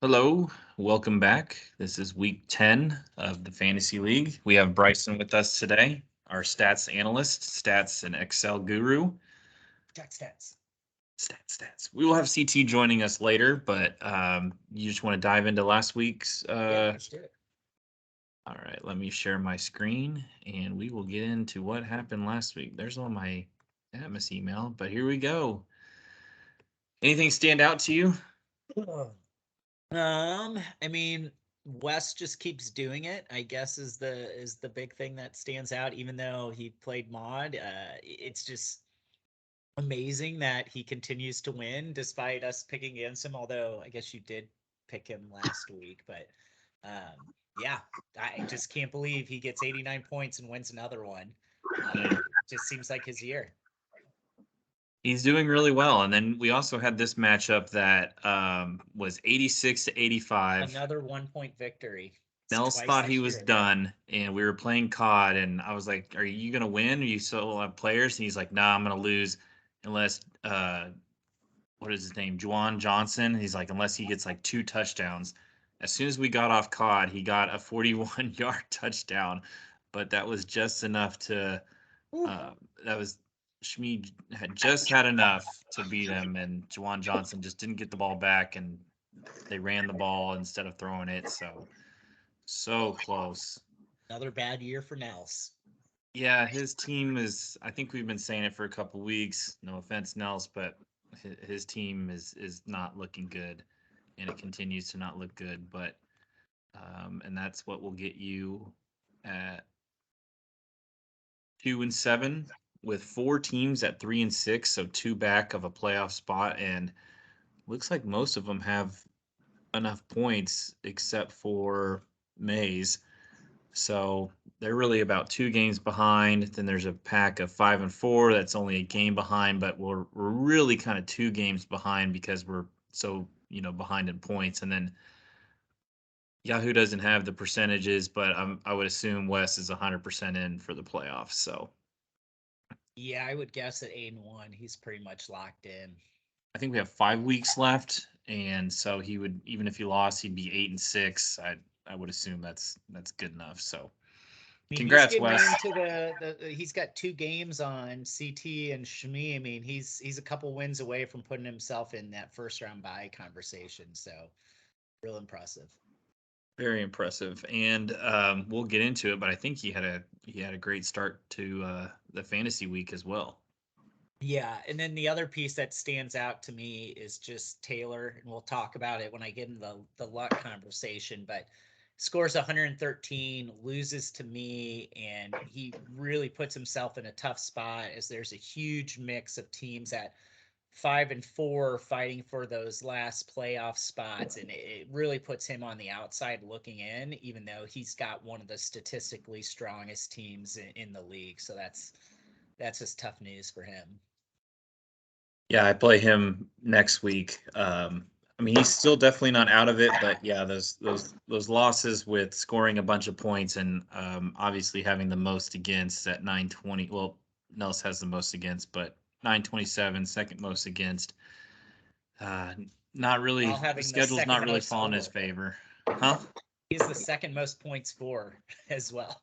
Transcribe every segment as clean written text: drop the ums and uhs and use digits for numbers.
Hello, welcome back. This is week 10 of the Fantasy League. We have Bryson with us today, our stats analyst, stats and Excel guru. Stats. Stats. We will have CT joining us later, but you just want to dive into last week's. Yeah, let's do it. All right, let me share my screen and we will get into what happened last week. There's all my Atmos email, but here we go. Anything stand out to you? I mean, West just keeps doing it, I guess is the big thing that stands out, even though he played mod. It's just amazing that he continues to win despite us picking against him, although I guess you did pick him last week, but yeah, I just can't believe he gets 89 points and wins another one. Just seems like his year. He's doing really well. And then we also had this matchup that was 86 to 85. Another 1 point victory. Nels thought he was done, and we were playing COD, and I was like, "Are you gonna win? Are you still have players?" And he's like, "Nah, I'm gonna lose unless what is his name, Juwan Johnson." He's like, "Unless he gets like 2 touchdowns." As soon as we got off COD, he got a 41-yard touchdown, but that was just enough to. That was Shmi had just had enough to beat him, and Juwan Johnson just didn't get the ball back, and they ran the ball instead of throwing it. So close. Another bad year for Nels. Yeah, his team is. I think we've been saying it for a couple weeks. No offense, Nels, but his team is not looking good, and it continues to not look good. But and that's what will get you at 2-7 with 4 teams at 3-6, so 2 back of a playoff spot, and looks like most of them have enough points except for Mays. So they're really about 2 games behind. Then there's a pack of 5-4 that's only a game behind, but we're really kind of 2 games behind because we're so behind in points. And then Yahoo doesn't have the percentages, but I would assume Wes is 100% in for the playoffs. So yeah, I would guess at 8-1, he's pretty much locked in. I think we have 5 weeks left, and so he would, even if he lost, he'd be 8-6. I would assume that's good enough. So I mean, he's congrats, getting Wes. into he's got 2 games on CT and Shmi. I mean, he's a couple wins away from putting himself in that first round bye conversation. So real impressive. Very impressive, and we'll get into it. But I think he had a great start to the fantasy week as well. Yeah, and then the other piece that stands out to me is just Taylor, and we'll talk about it when I get in the luck conversation, but scores 113, loses to me, and he really puts himself in a tough spot as there's a huge mix of teams at 5-4 fighting for those last playoff spots, and it really puts him on the outside looking in, even though he's got one of the statistically strongest teams in the league. So that's just tough news for him. Yeah, I play him next week. I mean, he's still definitely not out of it, but yeah, those losses with scoring a bunch of points and obviously having the most against at 920. Well, Nels has the most against, but 927, second most against. Uh, Not really. While The having the schedule's not second really most falling in his score. favor, huh? He's the second most points for as well.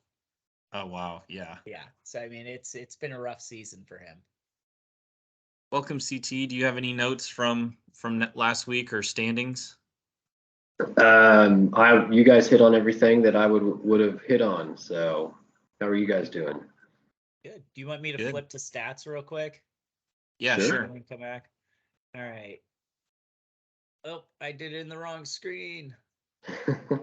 Oh wow, yeah. Yeah. So I mean it's been a rough season for him. Welcome, CT. Do you have any notes from last week or standings? You guys hit on everything that I would have hit on. So, how are you guys doing? Good. Do you want me to Good. flip to stats real quick? Yeah, sure. Come back. All right. Oh, I did it in the wrong screen. All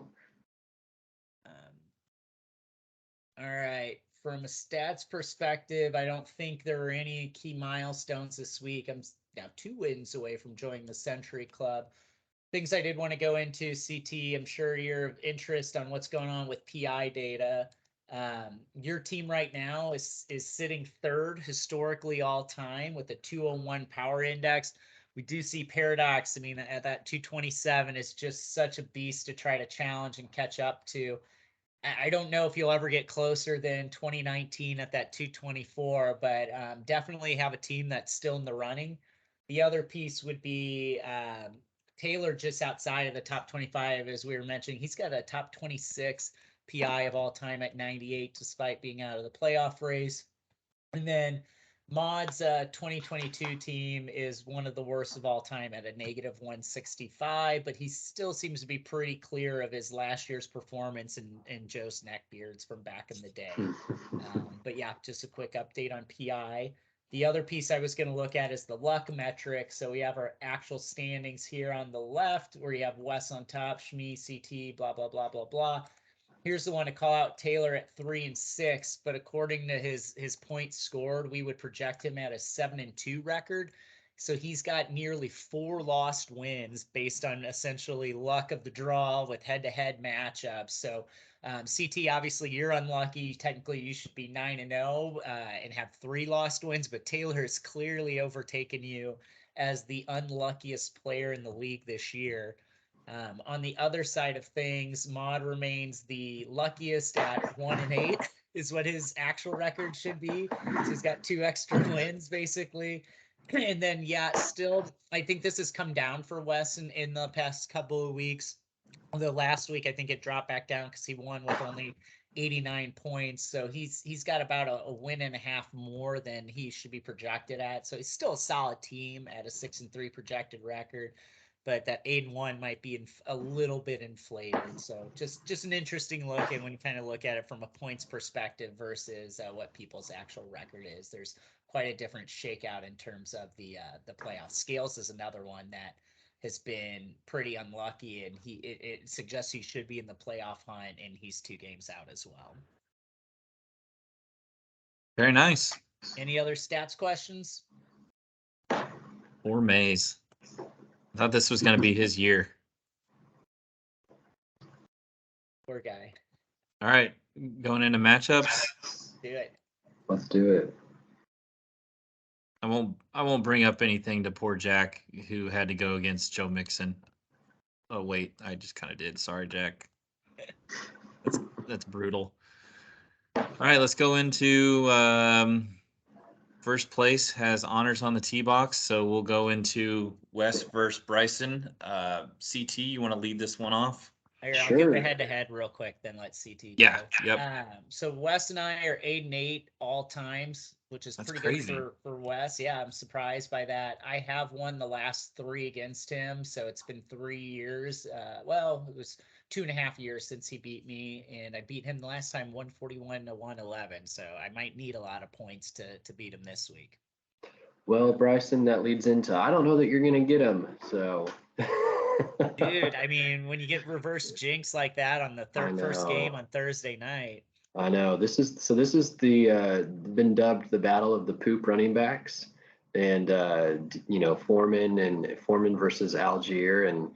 right. From a stats perspective, I don't think there were any key milestones this week. I'm now 2 wins away from joining the Century Club. Things I did want to go into, CT, I'm sure you're of interest on what's going on with PI data. Your team right now is sitting third historically all time with a 201 power index. We do see Paradox. I mean, at that 227 is just such a beast to try to challenge and catch up to. I don't know if you'll ever get closer than 2019 at that 224, but definitely have a team that's still in the running. The other piece would be Taylor just outside of the top 25, as we were mentioning. He's got a top 26 PI of all time at 98, despite being out of the playoff race. And then Mod's 2022 team is one of the worst of all time at a negative 165, but he still seems to be pretty clear of his last year's performance in Joe's neckbeards from back in the day. But yeah, just a quick update on PI. The other piece I was going to look at is the luck metric. So we have our actual standings here on the left, where you have Wes on top, Shmi, CT, blah, blah, blah, blah, blah. Here's the one to call out: Taylor at 3 and 6, but according to his points scored, we would project him at a 7-2 record. So he's got nearly 4 lost wins based on essentially luck of the draw with head-to-head matchups. So CT, obviously you're unlucky. Technically you should be 9-0 and have 3 lost wins, but Taylor has clearly overtaken you as the unluckiest player in the league this year. On the other side of things, Mod remains the luckiest at 1 and 8 is what his actual record should be. So he's got 2 extra wins basically. And then, yeah, still, I think this has come down for Wes in the past couple of weeks. Although last week, I think it dropped back down because he won with only 89 points. So he's got about a win and a half more than he should be projected at. So he's still a solid team at a 6-3 projected record. But that 8-1 might be a little bit inflated. So just an interesting look. And when you kind of look at it from a points perspective versus what people's actual record is, there's quite a different shakeout in terms of the playoff. Scales is another one that has been pretty unlucky, and it suggests he should be in the playoff hunt, and he's 2 games out as well. Very nice. Any other stats questions? Poor Maze. I thought this was going to be his year. Poor guy. All right, going into matchups. Do it. Let's do it. I won't bring up anything to poor Jack, who had to go against Joe Mixon. Oh wait, I just kind of did. Sorry, Jack. That's brutal. All right, let's go into first place has honors on the tee box, so we'll go into Wes versus Bryson. CT, you want to lead this one off? Here, I'll give the head-to-head real quick, then let CT go. Yeah, yep. So Wes and I are 8-8 all times, which is pretty crazy. Good for Wes. Yeah, I'm surprised by that. I have won the last 3 against him, so it's been 3 years. Well, it was 2.5 years since he beat me, and I beat him the last time 141 to 111. So I might need a lot of points to beat him this week. Well, Bryson, that leads into I don't know that you're going to get him, so. Dude, I mean, when you get reverse jinx like that on the first game on Thursday night. I know this is the been dubbed the battle of the poop running backs, and Foreman versus Algier, and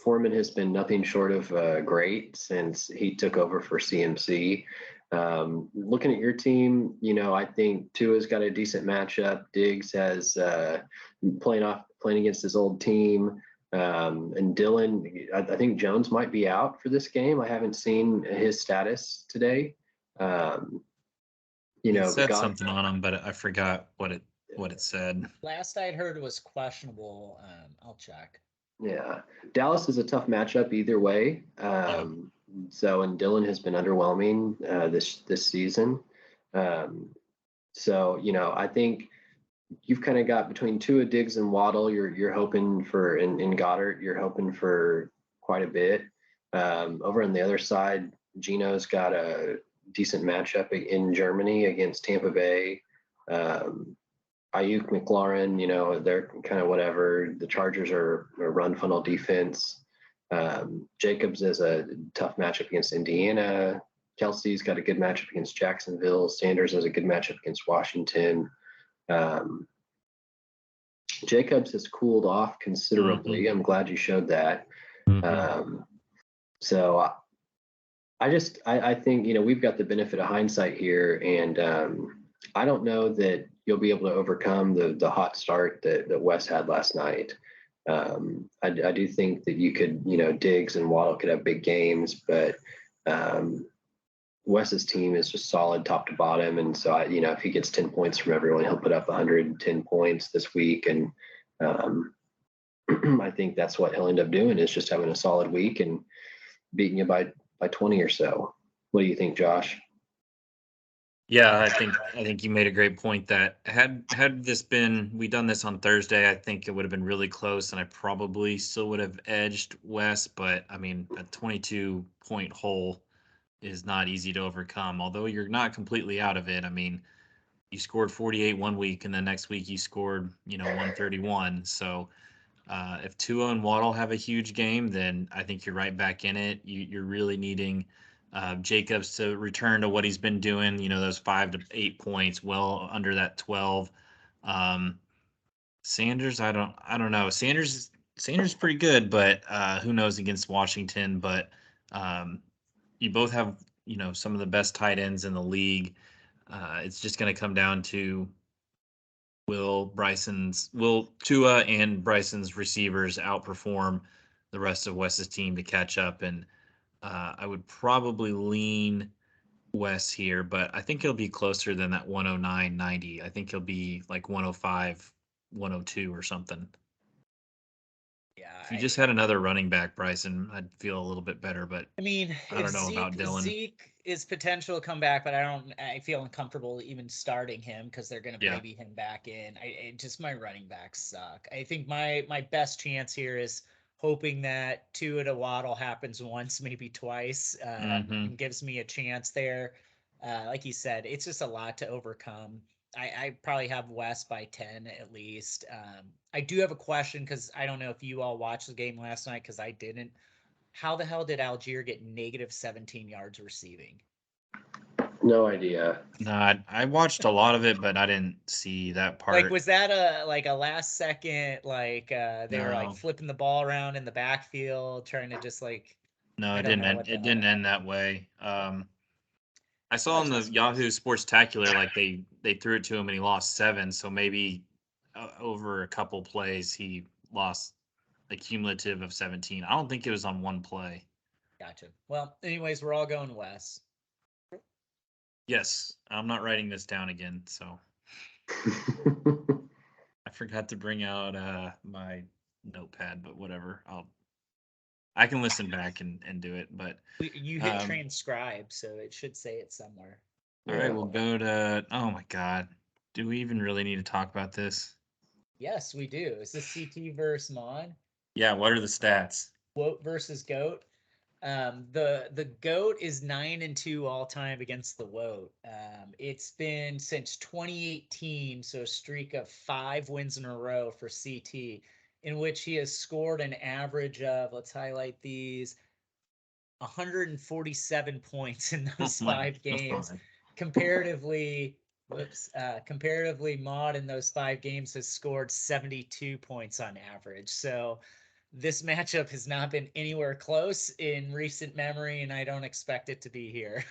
Foreman has been nothing short of great since he took over for CMC. Looking at your team, I think Tua's got a decent matchup. Diggs has playing against his old team. And Dylan, I think Jones might be out for this game. I haven't seen his status today. It said something on him, but I forgot what it said. Last I'd heard it was questionable. I'll check. Yeah, Dallas is a tough matchup either way. And Dylan has been underwhelming this season. I think you've kind of got between Tua, Diggs, and Waddle. You're hoping for in Goddard. You're hoping for quite a bit. Over on the other side, Gino's got a decent matchup in Germany against Tampa Bay. Ayuk, McLaurin, they're kind of whatever. The Chargers are a run funnel defense. Jacobs is a tough matchup against Indiana. Kelsey's got a good matchup against Jacksonville. Sanders has a good matchup against Washington. Jacobs has cooled off considerably. Mm-hmm. I'm glad you showed that. Mm-hmm. I think, we've got the benefit of hindsight here, and I don't know that you'll be able to overcome the hot start that Wes had last night. I do think that you could, Diggs and Waddle could have big games, but Wes's team is just solid top to bottom. And so, if he gets 10 points from everyone, he'll put up 110 points this week. And I think that's what he'll end up doing, is just having a solid week and beating you by 20 or so. What do you think, Josh? Yeah, I think you made a great point that had this been we done this on Thursday, I think it would have been really close and I probably still would have edged Wes, but I mean a 22-point hole is not easy to overcome. Although you're not completely out of it. I mean, you scored 48 one week and the next week you scored, 131. So if Tua and Waddle have a huge game, then I think you're right back in it. You're really needing Jacobs to return to what he's been doing. Those 5 to 8 points, well under that 12. Um, Sanders, I don't know. Sanders is pretty good, but who knows against Washington? But um, you both have some of the best tight ends in the league. It's just going to come down to will Tua and Bryson's receivers outperform the rest of Wes's team to catch up? And I would probably lean Wes here, but I think it'll be closer than that 109-90. I think he'll be like 105, 102 or something. Yeah, If you just had another running back, Bryson, I'd feel a little bit better, but I mean, I if don't know about Dylan. Zeke is potential to come back, but I feel uncomfortable even starting him because they're going to Yeah. maybe him back in. Just my running backs suck. I think my best chance here is hoping that Tua to Waddle happens once, maybe twice, Mhm. and gives me a chance there. Like you said, it's just a lot to overcome. I probably have West by 10 at least. I do have a question because I don't know if you all watched the game last night because I didn't. How the hell did Algier get negative 17 yards receiving? No idea. No, I watched a lot of it, but I didn't see that Like, part. was that a last second, like they were like No, flipping the ball around in the backfield, trying to just like, no, I it don't didn't know end. what the It hell didn't end happened. that way. I saw Oh, on the just Yahoo Sports-tacular like they threw it to him and he lost 7. So maybe over a couple plays he lost a cumulative of 17. I don't think it was on one play. gotcha. Well, anyways, we're all going West. Yes, I'm not writing this down again. So I forgot to bring out my notepad, but whatever. I can listen back and do it. But You hit um, transcribe, so it should say it somewhere. all right, Yeah. we'll go to. Oh my God, do we even really need to talk about this? Yes, we do. Is this CT versus Mon? Yeah, what are the stats? Woat versus Goat. The goat is 9-2 all time against the woat. It's been since 2018, so a streak of 5 wins in a row for CT, in which he has scored an average of, let's highlight these, 147 points in Oh those my 5 games. God. Comparatively, Mod in those 5 games has scored 72 points on average. So this matchup has not been anywhere close in recent memory, and I don't expect it to be here.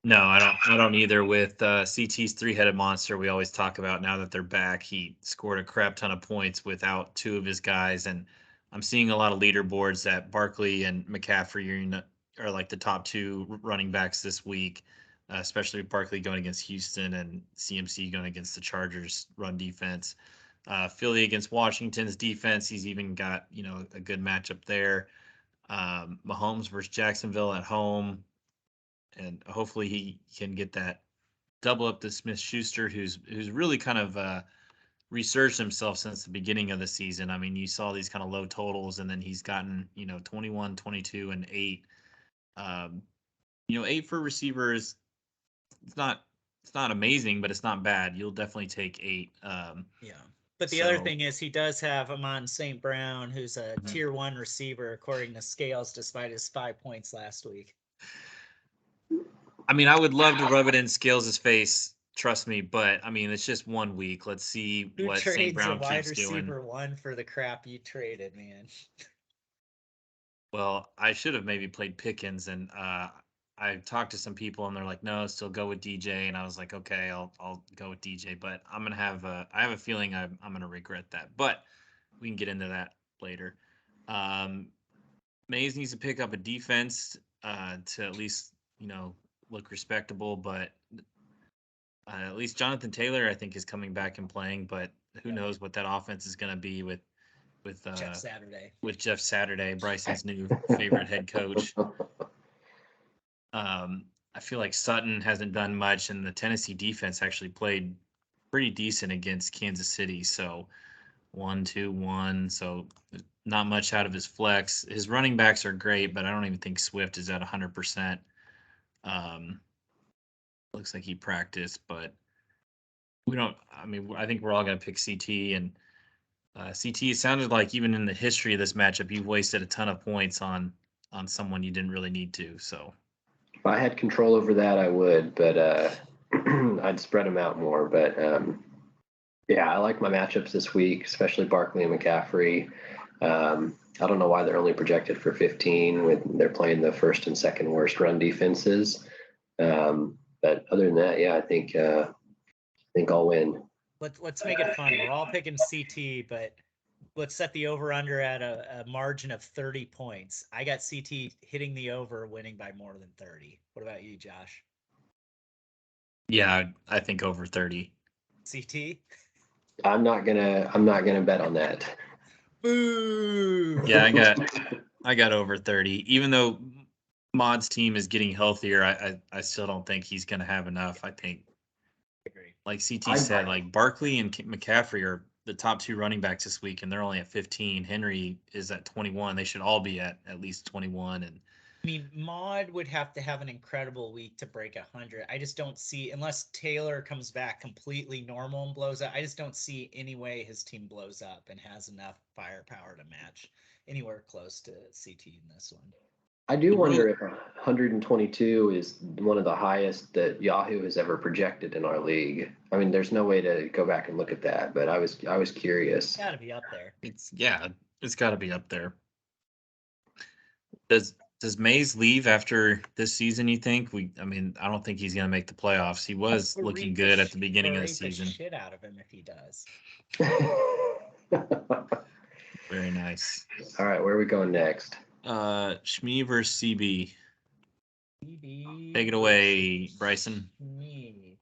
No, I don't either. With CT's three-headed monster, we always talk about now that they're back. He scored a crap ton of points without 2 of his guys, and I'm seeing a lot of leaderboards that Barkley and McCaffrey are like the top 2 running backs this week, especially with Barkley going against Houston and CMC going against the Chargers run defense. Philly against Washington's defense, he's even got a good matchup there. Mahomes versus Jacksonville at home, and hopefully he can get that double up to Smith Schuster, who's really kind of resurged himself since the beginning of the season. I mean, you saw these kind of low totals, and then he's gotten 21, 22, and 8. 8 for receivers. It's not amazing, but it's not bad. You'll definitely take 8. Yeah. But the other So thing is he does have Amon St. Brown, who's a Mhm. tier 1 receiver according to Scales, despite his 5 points last week. I mean, I would love to rub it in Scales' face. Trust me, but I mean, it's just 1 week. Let's see Who what St. trades a Brown wide keeps doing. receiver 1 for the crap you traded, man? Well, I should have maybe played Pickens, and I talked to some people, and they're like, "No, still go with DJ." And I was like, "Okay, I'll go with DJ." But I have a feeling I'm gonna regret that. But we can get into that later. Um, Mays needs to pick up a defense to at least look respectable. But At least Jonathan Taylor, I think, is coming back and playing, but who Yeah. knows what that offense is going to be with Jeff Saturday. Jeff Saturday, Bryson's new favorite head coach. I feel like Sutton hasn't done much, and the Tennessee defense actually played pretty decent against Kansas City. So 1-2-1. So not much out of his flex. His running backs are great, but I don't even think Swift is at 100%. Looks like he practiced, but we don't. I mean, I think we're all going to pick CT, and CT. It sounded like even in the history of this matchup, you've wasted a ton of points on someone you didn't really need to. So If I had control over that, I would, but I'd spread them out more. But yeah, I like my matchups this week, especially Barkley and McCaffrey. I don't know why they're only projected for 15 when they're playing the first and second worst run defenses. But other than that, yeah, I think I'll win. Let's make it fun. We're all picking CT, but let's set the over under at a margin of 30 points. I got CT hitting the over, winning by more than 30. What about you, Josh? yeah, I think over 30. CT? I'm not gonna bet on that. Boo! Yeah, I got over 30. Even though Mod's team is getting healthier, I still don't think he's going to have enough. I think, Agree. like CT said, like Barkley and McCaffrey are the top two running backs this week, and they're only at 15. Henry is at 21. They should all be at least 21. And I mean, Mod would have to have an incredible week to break 100. I just don't see, unless Taylor comes back completely normal and blows up, I just don't see any way his team blows up and has enough firepower to match anywhere close to CT in this one. I do wonder if 122 is one of the highest that Yahoo has ever projected in our league. I mean, there's no way to go back and look at that, but I was curious. Gotta be up there. it's got to be up there. Does Mays leave after this season? You think? I mean, I don't think he's going to make the playoffs. He was looking good at the beginning of the season. Shit out of him if he does. Very nice. All right, where are we going next? Shmee versus CB. CB Take it away, Bryson. Shmee.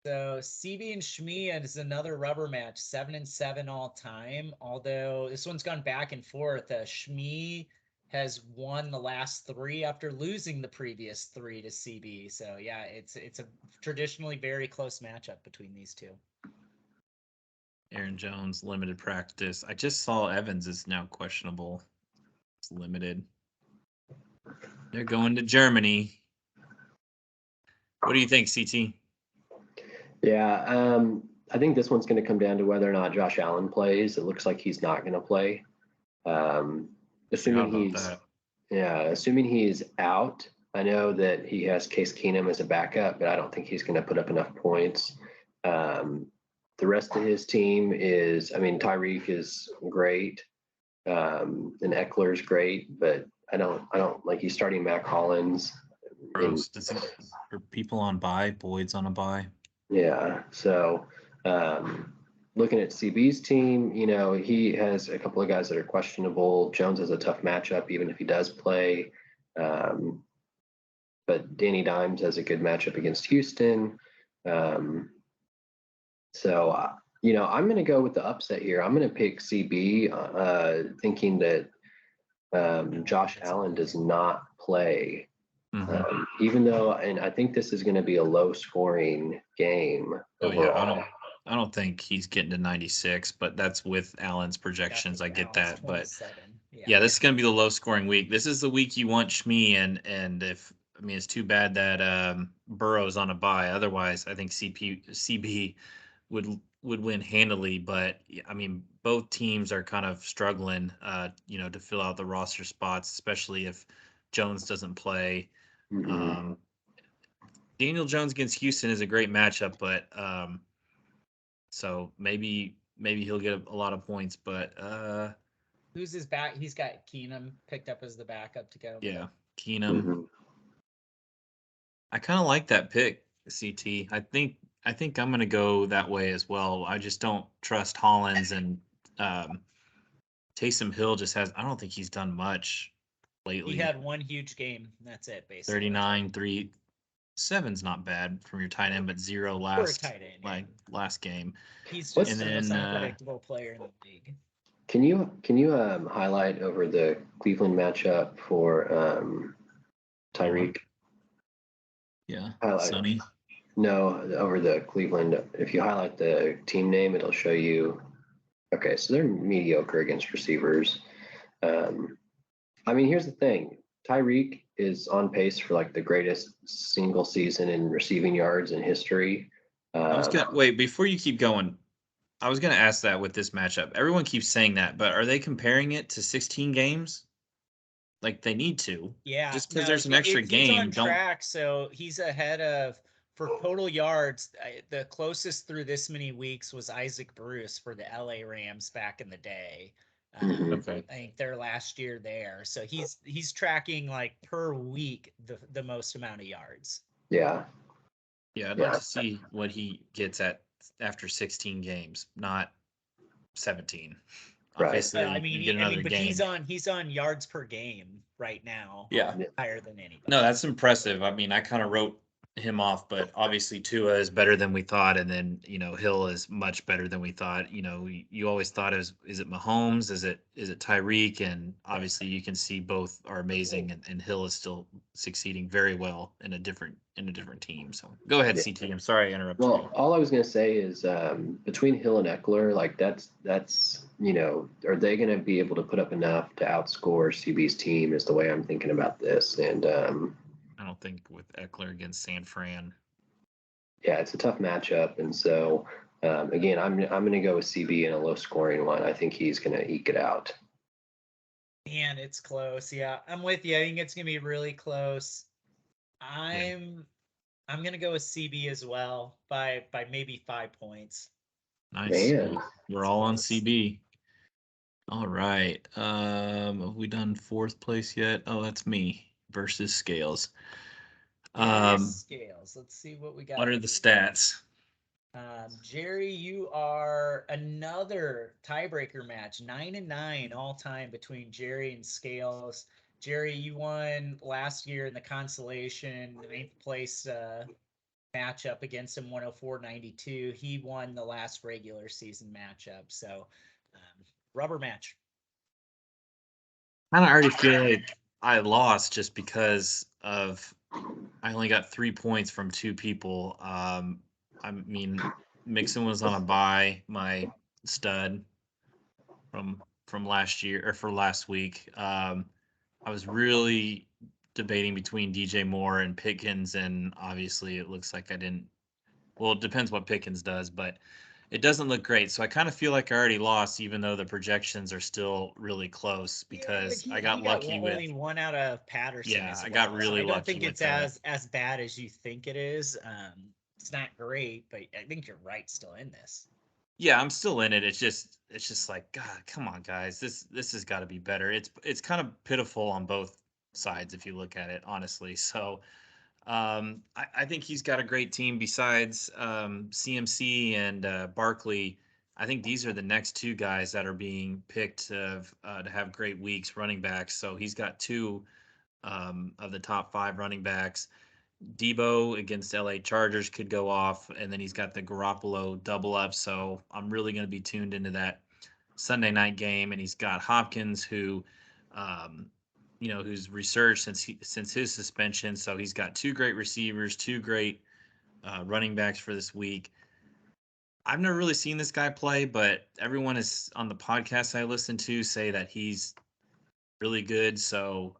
So CB and Shmee is another rubber match, 7-7 all time. Although this one's gone back and forth. Shmee has won the last 3 after losing the previous 3 to CB. So yeah, it's a traditionally very close matchup between these two. Aaron Jones, limited practice. I just saw Evans is now questionable. It's limited. They're going to Germany. What do you think, CT? Yeah, I think this one's going to come down to whether or not Josh Allen plays. It looks like he's not going to play. Assuming he's out. I know that he has Case Keenum as a backup, but I don't think he's going to put up enough points. The rest of his team is, I mean, Tyreek is great, and Eckler's great, but I don't like he's starting Mac Hollins. Gross. Are people on bye? Boyd's on a bye. Yeah. So looking at CB's team, you know, he has a couple of guys that are questionable. Jones has a tough matchup, even if he does play. But Danny Dimes has a good matchup against Houston. So, you know, I'm going to go with the upset here. I'm going to pick CB, thinking that Josh Allen does not play. Even though, and I think this is going to be a low scoring game. Overall. Yeah, I don't think he's getting to 96, but that's with Allen's projections. I get that, but yeah, this is going to be the low scoring week. This is the week you want Shmee, and if I mean, it's too bad that Burrow's on a bye. Otherwise, I think CB would win handily. But I mean, both teams are kind of struggling, you know, to fill out the roster spots, especially if Jones doesn't play. Daniel Jones against Houston is a great matchup, but so maybe he'll get a lot of points. But who's his back? He's got Keenum picked up as the backup to go. Yeah, Keenum. I kind of like that pick, CT. I think I'm going to go that way as well. I just don't trust Hollins, and Taysom Hill just has. I don't think he's done much lately. He had one huge game. That's it, basically. 39, 3. 7's not bad from your tight end, but 0 For a last tight end. like last game. He's What's- just the And most then, unpredictable player in the league. Can you highlight over the Cleveland matchup for Tyreek? Yeah, Highlight. Sonny. No, over the Cleveland. If you highlight the team name, it'll show you. Okay, so they're mediocre against receivers. I mean, here's the thing: Tyreek is on pace for like the greatest single season in receiving yards in history. I was gonna wait before you keep going. I was gonna ask that with this matchup. Everyone keeps saying that, but are they comparing it to 16 games? Like they need to. Yeah, Just because no, there's an extra he's game, on don't. track, so he's ahead of for total yards. The closest through this many weeks was Isaac Bruce for the LA Rams back in the day. Mhm. Okay. I think their last year there, so he's tracking like per week the most amount of yards. Yeah, Yeah, I'd Yeah. like to see what he gets at after 16 games, not 17. Right. Obviously, I you mean, get another but game. he's on yards per game right now. Yeah. Higher than anybody. No, that's impressive. I mean, I kind of wrote him off, but obviously Tua is better than we thought, and then Hill is much better than we thought. You always thought is it Mahomes, is it Tyreek, and obviously you can see both are amazing, and Hill is still succeeding very well in a different team. So go ahead, Yeah. CT. I'm sorry I interrupted Well, you. all I was gonna say is between Hill and Eckler, like that's are they gonna be able to put up enough to outscore CB's team? Is the way I'm thinking about this, and I don't think with Eckler against San Fran. yeah, it's a tough matchup, and so again, I'm gonna go with CB in a low scoring one. I think he's gonna eke it out. Man, it's close. Yeah, I'm with you. I think it's gonna be really close. I'm gonna go with CB as well by maybe 5 points. Nice. Man. We're all on CB. All right. Have we done fourth place yet? Oh, that's me versus Scales. Scales. Let's see what we got. What are the stats? Jerry, you are another tiebreaker match, 9-9 all time between Jerry and Scales. Jerry, you won last year in the consolation 9th place matchup against him, 104-92. He won the last regular season matchup. So, rubber match. I already feel like I lost just because of I only got 3 points from 2 people. I mean, Mixon was on a bye, my stud from last year or for last week. I was really debating between DJ Moore and Pickens, and obviously it looks like I didn't. Well, it depends what Pickens does, but it doesn't look great. So I kind of feel like I already lost, even though the projections are still really close because I got lucky with. Only one out of Patterson. Yeah, as I got well. really I don't lucky think with it's that. as bad as you think it is. It's not great, but I think you're right still in this. Yeah, I'm still in it. It's just like, God, come on, guys. This has got to be better. It's kind of pitiful on both sides if you look at it, honestly. So I think he's got a great team besides CMC and Barkley. I think these are the next 2 guys that are being picked to have great weeks, running backs. So he's got 2 of the top 5 running backs. Debo against LA Chargers could go off, and then he's got the Garoppolo double up. So I'm really going to be tuned into that Sunday night game, and he's got Hopkins um, who's resurged since his suspension. So he's got 2 great receivers, 2 great running backs for this week. I've never really seen this guy play, but everyone is on the podcast I listen to say that he's really good. So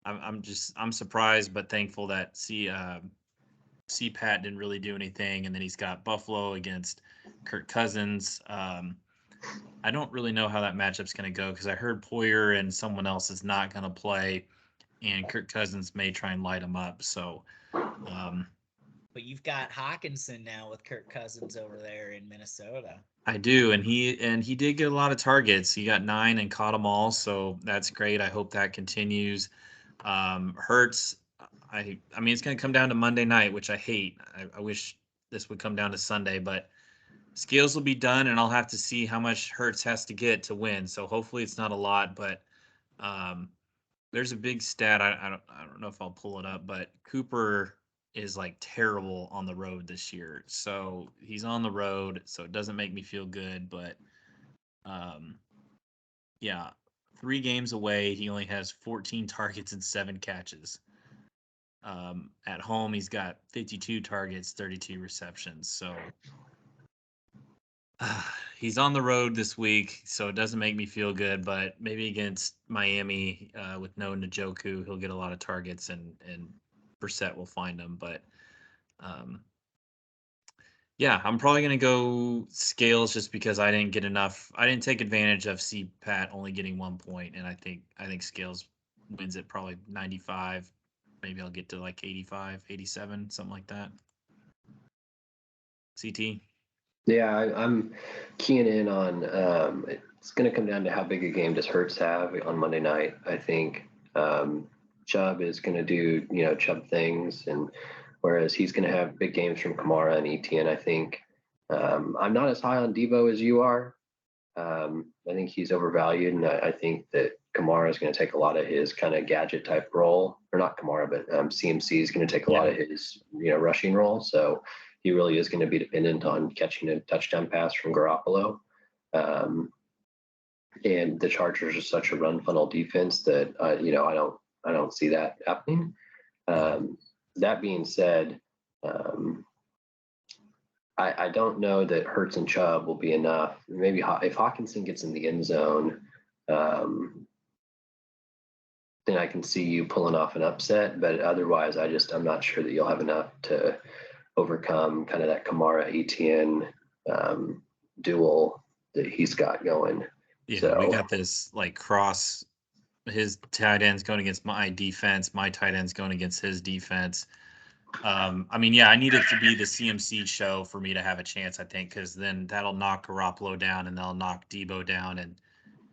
I'm surprised but thankful that CPAT didn't really do anything, and then he's got Buffalo against Kirk Cousins. I don't really know how that matchup's going to go because I heard Poyer and someone else is not going to play, and Kirk Cousins may try and light him up. So, but you've got Hawkinson now with Kirk Cousins over there in Minnesota. I do, and he did get a lot of targets. He got 9 and caught them all, so that's great. I hope that continues. Hurts, I mean, it's going to come down to Monday night, which I hate. I wish this would come down to Sunday, but Scales will be done, and I'll have to see how much Hurts has to get to win. So hopefully it's not a lot, but there's a big stat. I don't know if I'll pull it up, but Cooper is like terrible on the road this year. So he's on the road, so it doesn't make me feel good. But um, yeah, 3 games away, he only has 14 targets and 7 catches. At home, he's got 52 targets, 32 receptions. So he's on the road this week, so it doesn't make me feel good. But maybe against Miami with no Njoku, he'll get a lot of targets, and Brissett will find him. But um, yeah, I'm probably gonna go Scales just because I didn't get enough. I didn't take advantage of Pat only getting 1 point, and I think Scales wins it probably 95. Maybe I'll get to like 85, 87, something like that. CT. Yeah, I'm keying in on. It's going to come down to how big a game does Hurts have on Monday night. I think Chubb is going to do Chubb things, and whereas he's going to have big games from Kamara and Etienne. I think I'm not as high on Debo as you are. I think he's overvalued, and I think that Kamara is going to take a lot of his kind of gadget type role, or not Kamara, but CMC is going to take a lot of his rushing role. So he really is going to be dependent on catching a touchdown pass from Garoppolo. And the Chargers are such a run funnel defense that I don't see that happening. That being said, I don't know that Hurts and Chubb will be enough. Maybe if Hawkinson gets in the end zone, then I can see you pulling off an upset. But otherwise, I'm not sure that you'll have enough to overcome kind of that Kamara Etienne duel that he's got going. Yeah, So we got this like cross. His tight ends going against my defense. My tight ends going against his defense. I mean, yeah, I need it to be the CMC show for me to have a chance, I think, because then that'll knock Garoppolo down and they'll knock Debo down, and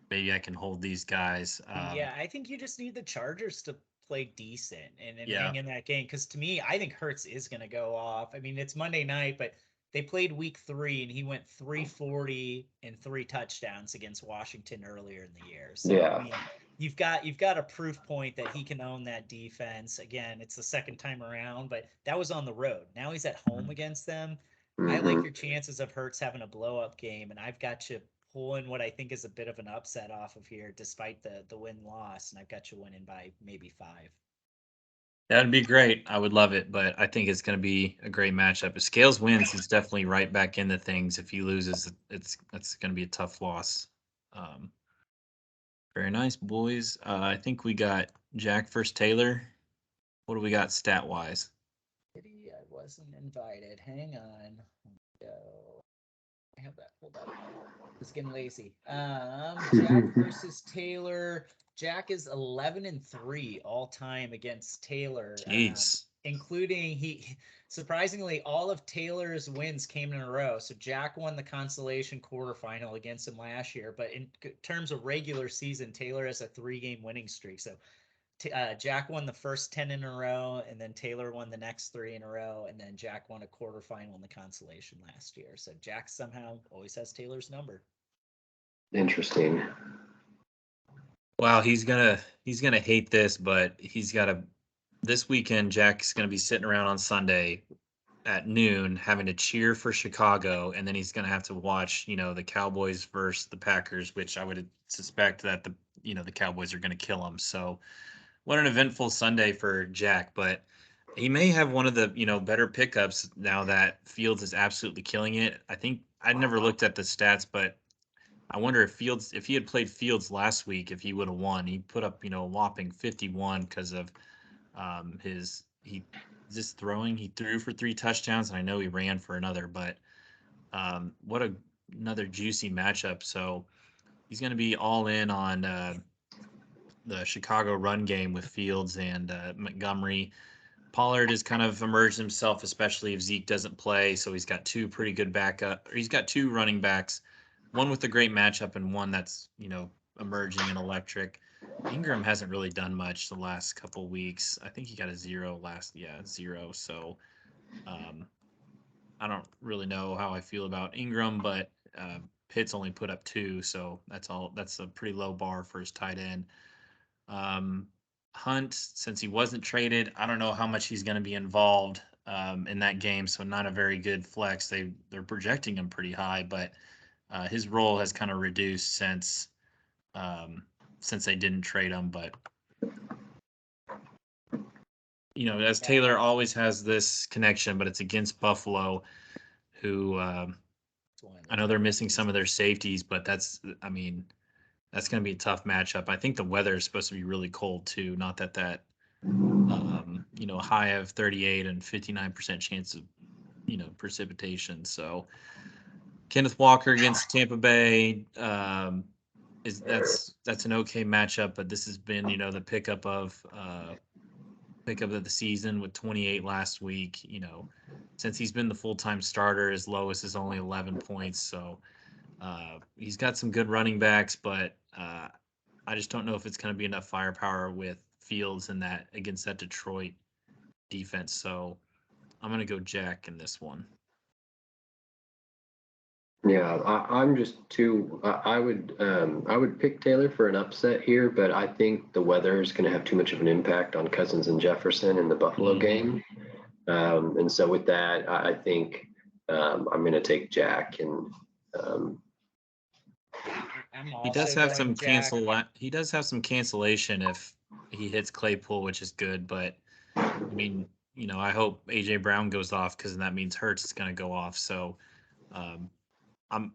maybe I can hold these guys. Yeah, I think you just need the Chargers to play decent and Yeah. hang in that game. Because to me, I think Hurts is going to go off. I mean, it's Monday night, but they played week 3 and he went 340 and 3 touchdowns against Washington earlier in the year. So Yeah. I mean, you've got a proof point that he can own that defense. Again, it's the second time around, but that was on the road. Now he's at home against them. I like mhm. your chances of Hurts having a blow up game, and I've got you pulling what I think is a bit of an upset off of here, despite the win loss, and I've got you winning by maybe 5. That'd be great. I would love it, but I think it's going to be a great matchup. If Scales wins, he's definitely right back into things. If he loses, it's going to be a tough loss. Very nice, boys. I think we got Jack versus Taylor. What do we got stat wise? Pity I wasn't invited. Hang on. Go. I have that pulled up. Just getting lazy. Jack versus Taylor. Jack is 11-3 all time against Taylor. Jeez. Including surprisingly, all of Taylor's wins came in a row. So Jack won the consolation quarterfinal against him last year, but in terms of regular season, Taylor has a 3-game winning streak. So Jack won the first 10 in a row, and then Taylor won the next 3 in a row, and then Jack won a quarterfinal in the consolation last year. So Jack somehow always has Taylor's number. Interesting. Wow, he's gonna hate this, but this weekend Jack's gonna be sitting around on Sunday at noon having to cheer for Chicago, and then he's gonna have to watch, the Cowboys versus the Packers, which I would suspect that the Cowboys are gonna kill him. So what an eventful Sunday for Jack, but he may have one of the, better pickups now that Fields is absolutely killing it. I think I'd never looked at the stats, but I wonder if he had played Fields last week, if he would have won. He put up, a whopping 51 because of just throwing. He threw for 3 touchdowns, and I know he ran for another, but what another juicy matchup. So he's going to be all in on the Chicago run game with Fields and Montgomery. Pollard has kind of emerged himself, especially if Zeke doesn't play. So he's got 2 pretty good he's got 2 running backs, one with a great matchup and one that's, emerging and electric. Ingram hasn't really done much the last couple weeks. I think he got a 0 0. So I don't really know how I feel about Ingram, but Pitt's only put up 2, so that's a pretty low bar for his tight end. Hunt, since he wasn't traded, I don't know how much he's going to be involved in that game. So not a very good flex. They're projecting him pretty high, but his role has kind of reduced since they didn't trade him. But as Taylor always has this connection, but it's against Buffalo, who I know they're missing some of their safeties, but that's going to be a tough matchup. I think the weather is supposed to be really cold too. Not that high of 38 and 59% chance of precipitation. So Kenneth Walker against Tampa Bay that's an okay matchup, but this has been the pickup of the season with 28 last week. Since he's been the full-time starter, his lowest is only 11 points. So he's got some good running backs, but I just don't know if it's going to be enough firepower with Fields in that against that Detroit defense. So I'm going to go Jack in this one. Yeah, I'm just too. I would pick Taylor for an upset here, but I think the weather is going to have too much of an impact on Cousins and Jefferson in the Buffalo game, and so with that, I think I'm going to take Jack. And he does have some cancellation if he hits Claypool, which is good. But I hope AJ Brown goes off because that means Hurts is going to go off. So. I'm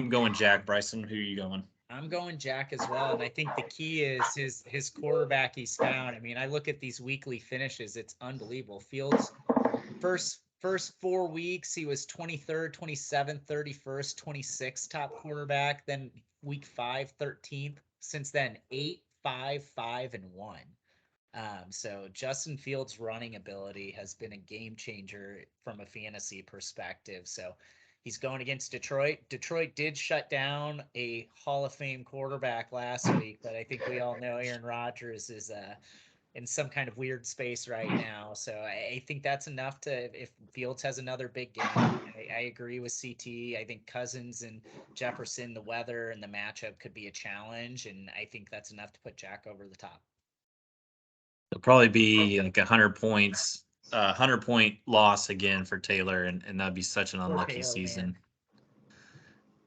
going Jack. Bryson, who are you going? I'm going Jack as well, and I think the key is his quarterback he's found. I look at these weekly finishes; it's unbelievable. Fields first 4 weeks he was 23rd, 27th, 31st, 26th top quarterback. Then week 5, 13th. Since then 8, 5, 5, and 1. So Justin Fields' running ability has been a game changer from a fantasy perspective. So he's going against Detroit. Detroit did shut down a Hall of Fame quarterback last week, but I think we all know Aaron Rodgers is in some kind of weird space right now. So I think that's enough if Fields has another big game. I agree with CT. I think Cousins and Jefferson, the weather and the matchup could be a challenge, and I think that's enough to put Jack over the top. It'll probably be like 100 points, 100-point loss again for Taylor, and that'd be such an unlucky season.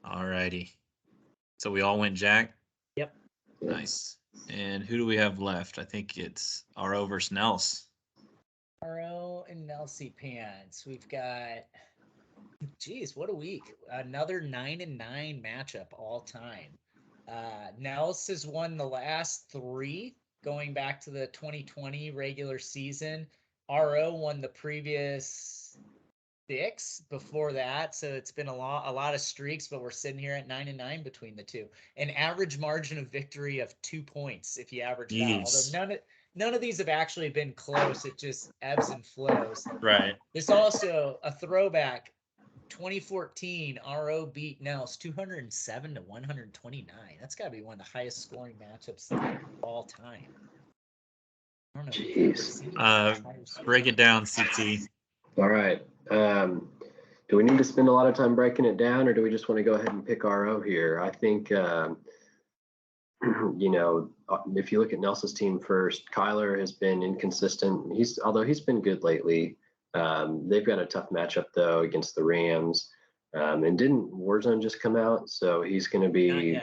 All righty. So we all went Jack? Yep. Nice. And who do we have left? I think it's RO versus Nels. RO and Nelsy Pants. We've got, geez, what a week. Another 9-9 matchup all time. Nels has won the last 3 going back to the 2020 regular season. RO won the previous 6 before that, so it's been a lot of streaks, but we're sitting here at 9-9 between the two. An average margin of victory of 2 points if you average it out. Although none of these have actually been close. It just ebbs and flows. Right. There's also a throwback. 2014, RO beat Nels 207 to 129. That's got to be one of the highest scoring matchups of all time. I don't know. Jeez. Break it down, CT. All right. Do we need to spend a lot of time breaking it down, or do we just want to go ahead and pick RO here? I think, if you look at Nelson's team first, Kyler has been inconsistent. Although he's been good lately. They've got a tough matchup though against the Rams. And didn't Warzone just come out? So he's going to be,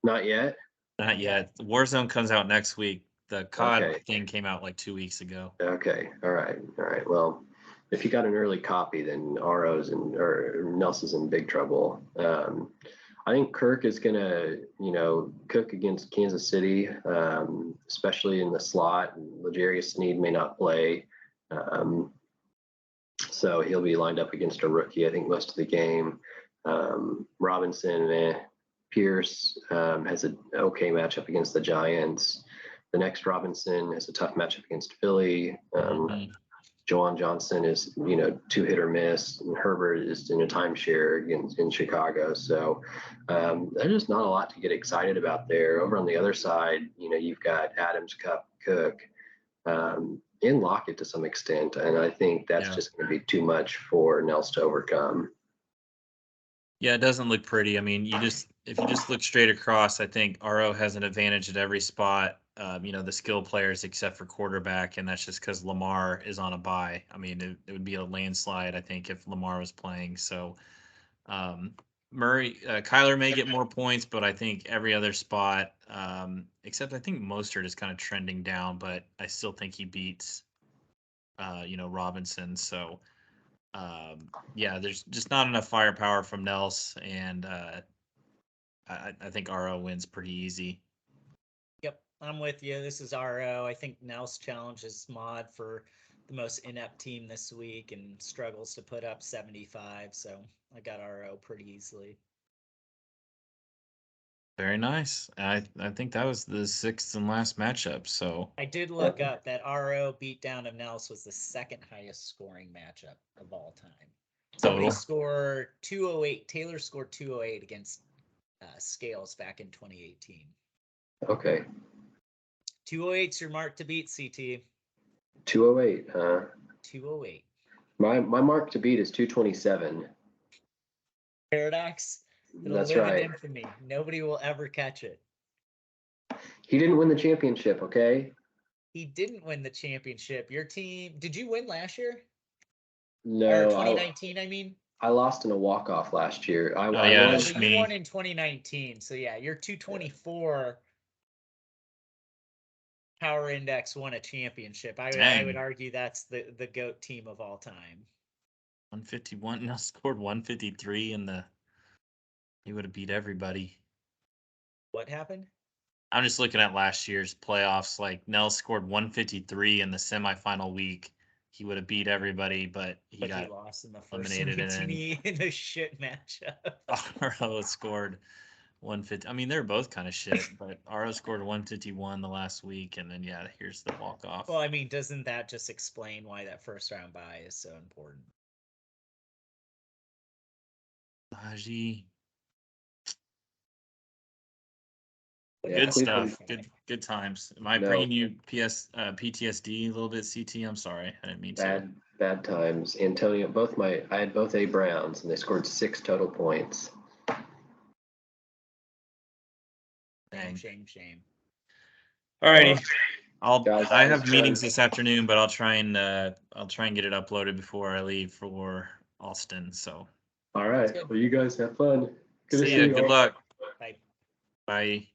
not yet. Not yet. Warzone comes out next week. The COD thing came out like 2 weeks ago. Okay. All right. Well, if you got an early copy, then Nelson's in big trouble. I think Kirk is going to, cook against Kansas City, especially in the slot. L'Jarius Sneed may not play. So he'll be lined up against a rookie, I think, most of the game. Robinson, Pierce has an okay matchup against the Giants. The next Robinson has a tough matchup against Philly. Juwan Johnson is, 2 hit or miss. And Herbert is in a timeshare in Chicago. So there's just not a lot to get excited about there. Over on the other side, you've got Adams, Cup, Cook, and Lockett to some extent. And I think that's just going to be too much for Nels to overcome. Yeah, it doesn't look pretty. I mean, if you just look straight across, I think RO has an advantage at every spot. The skill players except for quarterback, and that's just because Lamar is on a bye. I mean, it would be a landslide, I think, if Lamar was playing. So Kyler may get more points, but I think every other spot, except I think Mostert is kind of trending down, but I still think he beats, Robinson. So, yeah, there's just not enough firepower from Nels, and I think RO wins pretty easy. Yep, I'm with you. This is RO. I think Nels challenges Mod for the most inept team this week and struggles to put up 75. So I got RO pretty easily. Very nice. I think that was the sixth and last matchup. So I did look up that RO beatdown of Nels was the second highest scoring matchup of all time. Somebody total. scored 208. Taylor scored 208 against Scales back in 2018. Okay. 208's your mark to beat, CT. 208, huh? 208. My mark to beat is 227. Paradox. It'll That's live right. in infamy. Nobody will ever catch it. He didn't win the championship, okay? He didn't win the championship. Your team, did you win last year? Or No, 2019, I mean? I lost in a walk-off last year. I yeah, won. it's So me. you won in 2019. So yeah, your 224 power index won a championship. I Dang. would argue that's the GOAT team of all time. 151. Now scored 153 he would have beat everybody. What happened? I'm just looking at last year's playoffs. Like Nels scored 153 in the semifinal week. He would have beat everybody, but he got lost in the first eliminated, one to and me in a shit matchup. RO scored 150. I mean, they're both kind of shit, but RO scored 151 the last week, and then yeah, here's the walk off. Well, I mean, doesn't that just explain why that first round bye is so important? Najee. Yeah, Good Cleveland. stuff. Good times. Am I No. bringing you PTSD a little bit, CT? I'm sorry. I didn't mean to. Bad times. Antonio, I had both A Browns, and they scored 6 total points. Dang. Shame. All righty. Guys, I it was have meetings fun. this afternoon, but I'll try and get it uploaded before I leave for Austin. So All right. good. Well, you guys have fun. Good to See see ya. you. good all. luck. Bye. Bye.